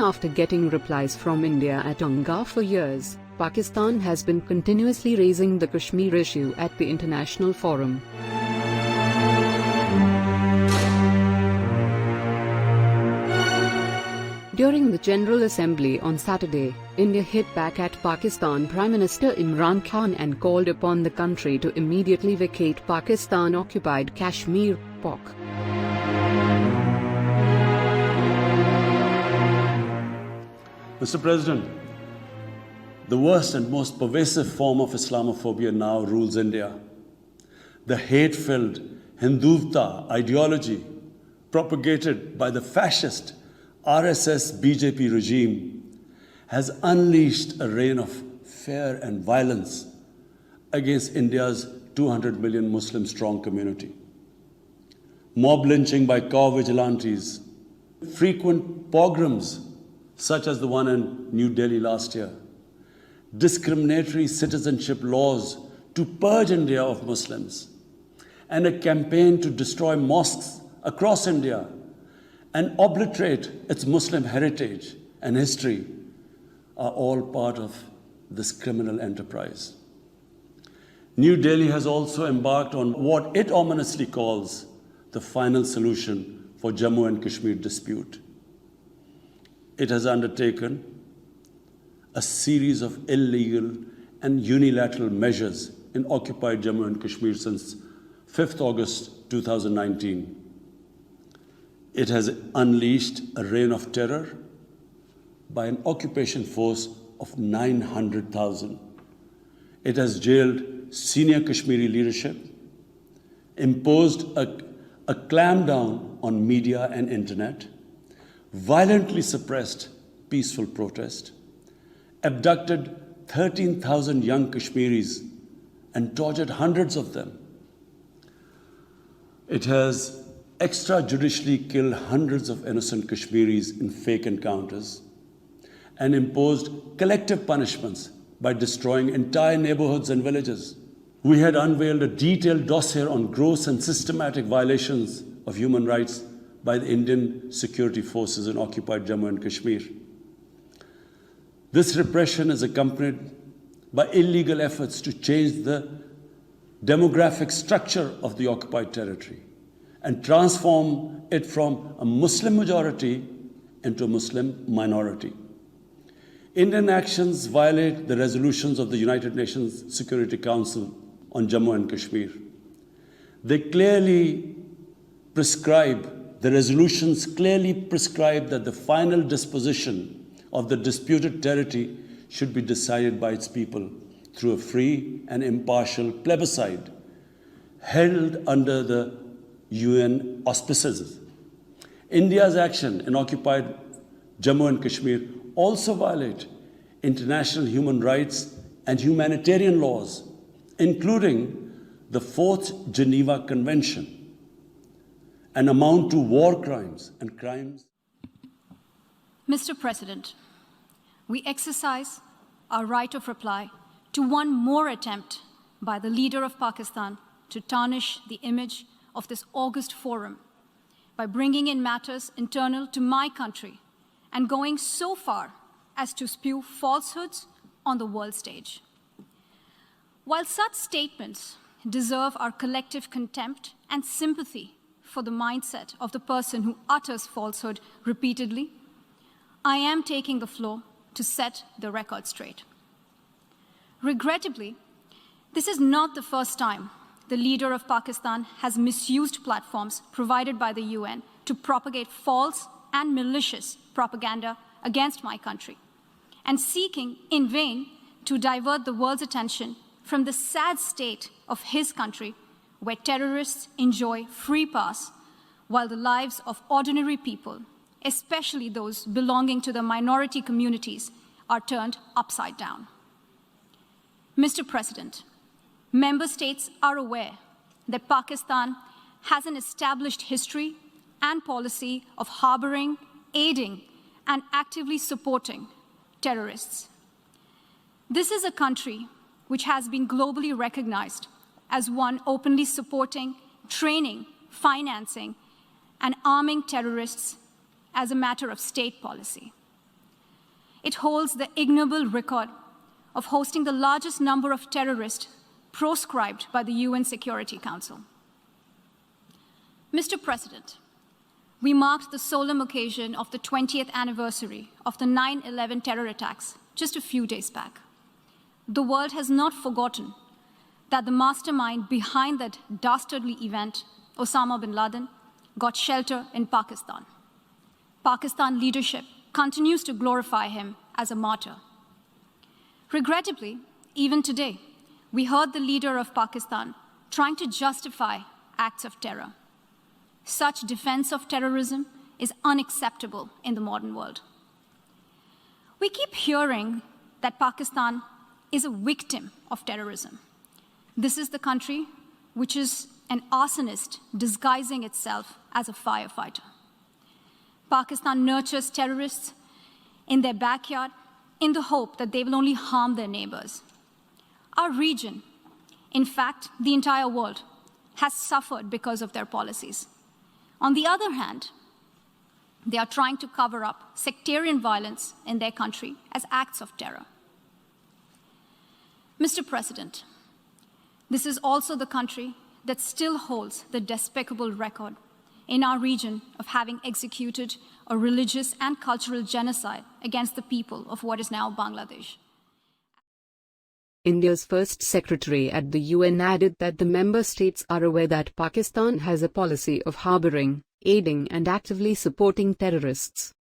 after getting replies from India at UNGA for years, Pakistan has been continuously raising the Kashmir issue at the international forum. During the General Assembly on Saturday, India hit back at Pakistan Prime Minister Imran Khan and called upon the country to immediately vacate Pakistan-occupied Kashmir, POK. Mr. President, the worst and most pervasive form of Islamophobia now rules India. The hate-filled Hindutva ideology propagated by the fascist RSS-BJP regime has unleashed a reign of fear and violence against India's 200 million Muslim-strong community. Mob lynching by cow vigilantes, frequent pogroms such as the one in New Delhi last year, discriminatory citizenship laws to purge India of Muslims, and a campaign to destroy mosques across India and obliterate its Muslim heritage and history are all part of this criminal enterprise. New Delhi has also embarked on what it ominously calls the final solution for Jammu and Kashmir dispute. It has undertaken a series of illegal and unilateral measures in occupied Jammu and Kashmir since 5th August 2019. It has unleashed a reign of terror by an occupation force of 900,000. It has jailed senior Kashmiri leadership, imposed a clampdown on media and internet, violently suppressed peaceful protest, abducted 13,000 young Kashmiris and tortured hundreds of them. It has extrajudicially killed hundreds of innocent Kashmiris in fake encounters and imposed collective punishments by destroying entire neighborhoods and villages. We had unveiled a detailed dossier on gross and systematic violations of human rights by the Indian security forces in occupied Jammu and Kashmir. This repression is accompanied by illegal efforts to change the demographic structure of the occupied territory and transform it from a Muslim majority into a Muslim minority. Indian actions violate the resolutions of the United Nations Security Council on Jammu and Kashmir. The resolutions clearly prescribe that the final disposition of the disputed territory should be decided by its people through a free and impartial plebiscite held under the UN auspices. India's action in occupied Jammu and Kashmir also violate international human rights and humanitarian laws, including the 4th Geneva Convention, and amount to war crimes and crimes. Mr. President, we exercise our right of reply to one more attempt by the leader of Pakistan to tarnish the image of this August forum by bringing in matters internal to my country and going so far as to spew falsehoods on the world stage. While such statements deserve our collective contempt and sympathy for the mindset of the person who utters falsehood repeatedly, I am taking the floor to set the record straight. Regrettably, this is not the first time the leader of Pakistan has misused platforms provided by the UN to propagate false and malicious propaganda against my country, and seeking in vain to divert the world's attention from the sad state of his country, where terrorists enjoy free pass while the lives of ordinary people, especially those belonging to the minority communities, are turned upside down. Mr. President, member states are aware that Pakistan has an established history and policy of harboring, aiding, and actively supporting terrorists. This is a country which has been globally recognized as one openly supporting, training, financing, and arming terrorists as a matter of state policy. it holds the ignoble record of hosting the largest number of terrorists proscribed by the UN Security Council. Mr. President, we marked the solemn occasion of the 20th anniversary of the 9/11 terror attacks just a few days back. The world has not forgotten that the mastermind behind that dastardly event, Osama bin Laden, got shelter in Pakistan. Pakistan leadership continues to glorify him as a martyr. Regrettably, even today, we heard the leader of Pakistan trying to justify acts of terror. Such defense of terrorism is unacceptable in the modern world. We keep hearing that Pakistan is a victim of terrorism. This is the country which is an arsonist disguising itself as a firefighter. Pakistan nurtures terrorists in their backyard in the hope that they will only harm their neighbors. Our region, in fact, the entire world, has suffered because of their policies. On the other hand, they are trying to cover up sectarian violence in their country as acts of terror. Mr. President, this is also the country that still holds the despicable record in our region of having executed a religious and cultural genocide against the people of what is now Bangladesh. India's first secretary at the UN added that the member states are aware that Pakistan has a policy of harboring, aiding and actively supporting terrorists.